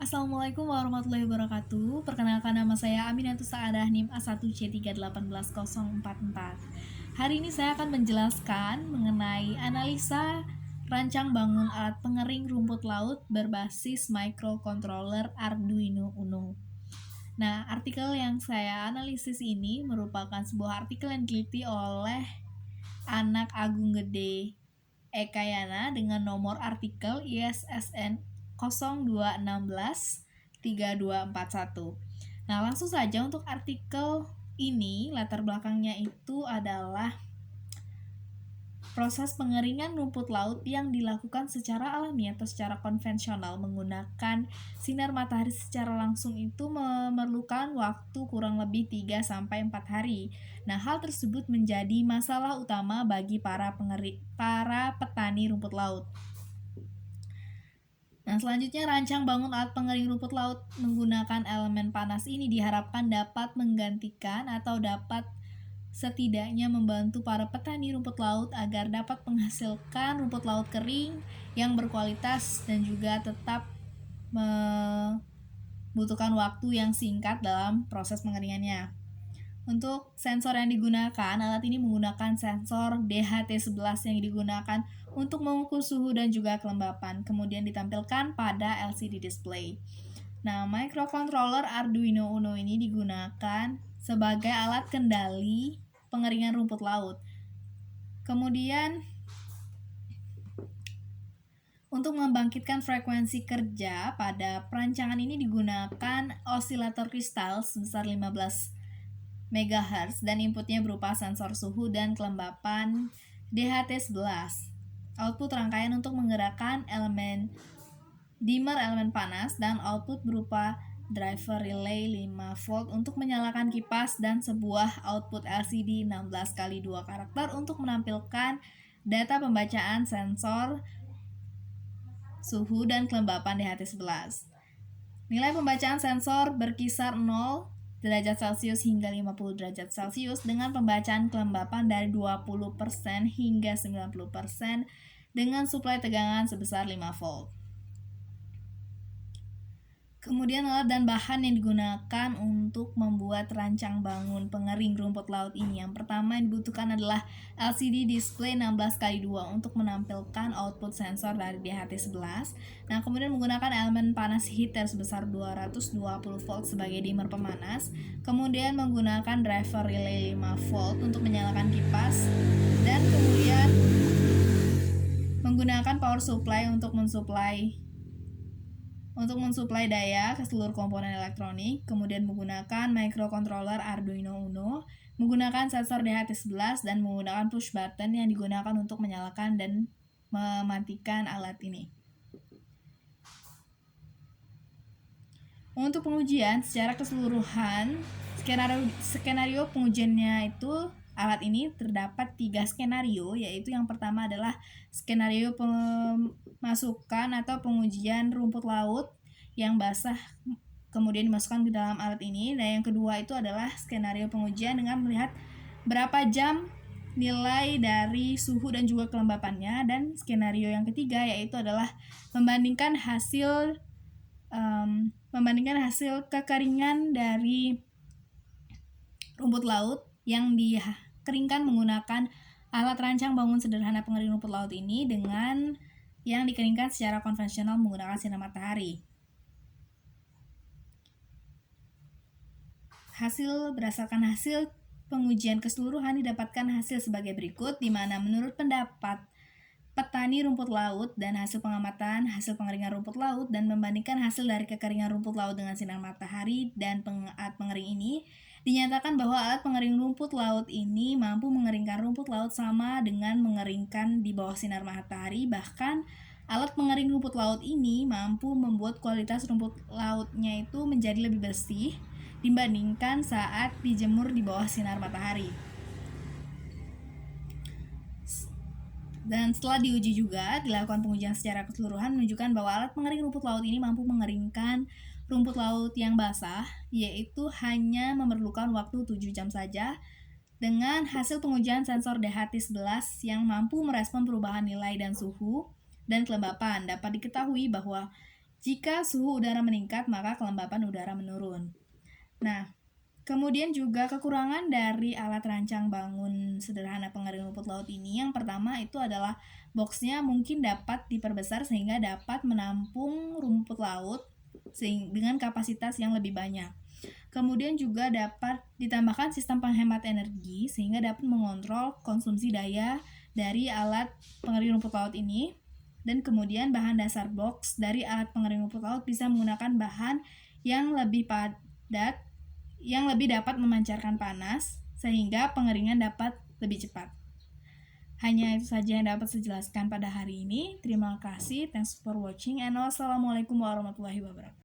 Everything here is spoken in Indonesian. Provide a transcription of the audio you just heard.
Assalamualaikum warahmatullahi wabarakatuh. Perkenalkan, nama saya Aminatus Saadah NIM A1C3181044. Hari ini saya akan menjelaskan mengenai analisa rancang bangun alat pengering rumput laut berbasis microcontroller Arduino Uno. Nah, artikel yang saya analisis ini merupakan sebuah artikel yang diteliti oleh Anak Agung Gede Ekayana dengan nomor artikel ISSN 0216 3241. Nah, langsung saja untuk artikel ini, latar belakangnya itu adalah proses pengeringan rumput laut yang dilakukan secara alami atau secara konvensional menggunakan sinar matahari secara langsung itu memerlukan waktu kurang lebih 3-4 hari. Nah, hal tersebut menjadi masalah utama bagi para petani rumput laut. Nah, selanjutnya rancang bangun alat pengering rumput laut menggunakan elemen panas ini diharapkan dapat menggantikan atau dapat setidaknya membantu para petani rumput laut agar dapat menghasilkan rumput laut kering yang berkualitas dan juga tetap membutuhkan waktu yang singkat dalam proses pengeringannya. Untuk sensor yang digunakan, alat ini menggunakan sensor DHT11 yang digunakan untuk mengukur suhu dan juga kelembapan, kemudian ditampilkan pada LCD display. Nah, microcontroller Arduino Uno ini digunakan sebagai alat kendali pengeringan rumput laut. Kemudian, untuk membangkitkan frekuensi kerja pada perancangan ini digunakan osilator kristal sebesar 15 MHz dan inputnya berupa sensor suhu dan kelembapan DHT11. Output rangkaian untuk menggerakkan elemen dimmer elemen panas dan output berupa driver relay 5V untuk menyalakan kipas dan sebuah output LCD 16x2 karakter untuk menampilkan data pembacaan sensor suhu dan kelembapan DHT11. Nilai pembacaan sensor berkisar 0 derajat Celcius hingga 50 derajat Celcius dengan pembacaan kelembapan dari 20% hingga 90% dengan suplai tegangan sebesar 5V. Kemudian alat dan bahan yang digunakan untuk membuat rancang bangun pengering rumput laut ini. Yang pertama yang dibutuhkan adalah LCD display 16x2 untuk menampilkan output sensor dari DHT11. Nah, kemudian menggunakan elemen panas heater sebesar 220V sebagai dimmer pemanas. Kemudian menggunakan driver relay 5V untuk menyalakan kipas. Dan kemudian menggunakan power supply untuk mensuplai daya ke seluruh komponen elektronik, kemudian menggunakan microcontroller Arduino Uno, menggunakan sensor DHT11 dan menggunakan push button yang digunakan untuk menyalakan dan mematikan alat ini. Untuk pengujian secara keseluruhan, skenario pengujiannya itu alat ini terdapat 3 skenario, yaitu yang pertama adalah skenario pemasukan atau pengujian rumput laut yang basah kemudian dimasukkan ke dalam alat ini, dan yang kedua itu adalah skenario pengujian dengan melihat berapa jam nilai dari suhu dan juga kelembapannya, dan skenario yang ketiga yaitu adalah membandingkan hasil kekeringan dari rumput laut yang dikeringkan menggunakan alat rancang bangun sederhana pengering rumput laut ini dengan yang dikeringkan secara konvensional menggunakan sinar matahari. Berdasarkan hasil pengujian keseluruhan didapatkan hasil sebagai berikut, di mana menurut pendapat petani rumput laut dan hasil pengamatan hasil pengeringan rumput laut dan membandingkan hasil dari kekeringan rumput laut dengan sinar matahari dan alat pengering ini, dinyatakan bahwa alat pengering rumput laut ini mampu mengeringkan rumput laut sama dengan mengeringkan di bawah sinar matahari. Bahkan alat pengering rumput laut ini mampu membuat kualitas rumput lautnya itu menjadi lebih bersih dibandingkan saat dijemur di bawah sinar matahari. Dan setelah diuji juga, dilakukan pengujian secara keseluruhan menunjukkan bahwa alat pengering rumput laut ini mampu mengeringkan rumput laut yang basah, yaitu hanya memerlukan waktu 7 jam saja, dengan hasil pengujian sensor DHT11 yang mampu merespon perubahan nilai dan suhu dan kelembapan. Dapat diketahui bahwa Jika suhu udara meningkat, maka kelembapan udara menurun. Nah, kemudian juga kekurangan dari alat rancang bangun sederhana pengering rumput laut ini, yang pertama itu adalah boxnya mungkin dapat diperbesar sehingga dapat menampung rumput laut dengan kapasitas yang lebih banyak. Kemudian juga dapat ditambahkan sistem penghemat energi sehingga dapat mengontrol konsumsi daya dari alat pengering rumput laut ini. Dan kemudian bahan dasar box dari alat pengering rumput laut bisa menggunakan bahan yang lebih padat, yang lebih dapat memancarkan panas, sehingga pengeringan dapat lebih cepat. Hanya itu saja yang dapat saya jelaskan pada hari ini. Terima kasih, thanks for watching, and wassalamualaikum warahmatullahi wabarakatuh.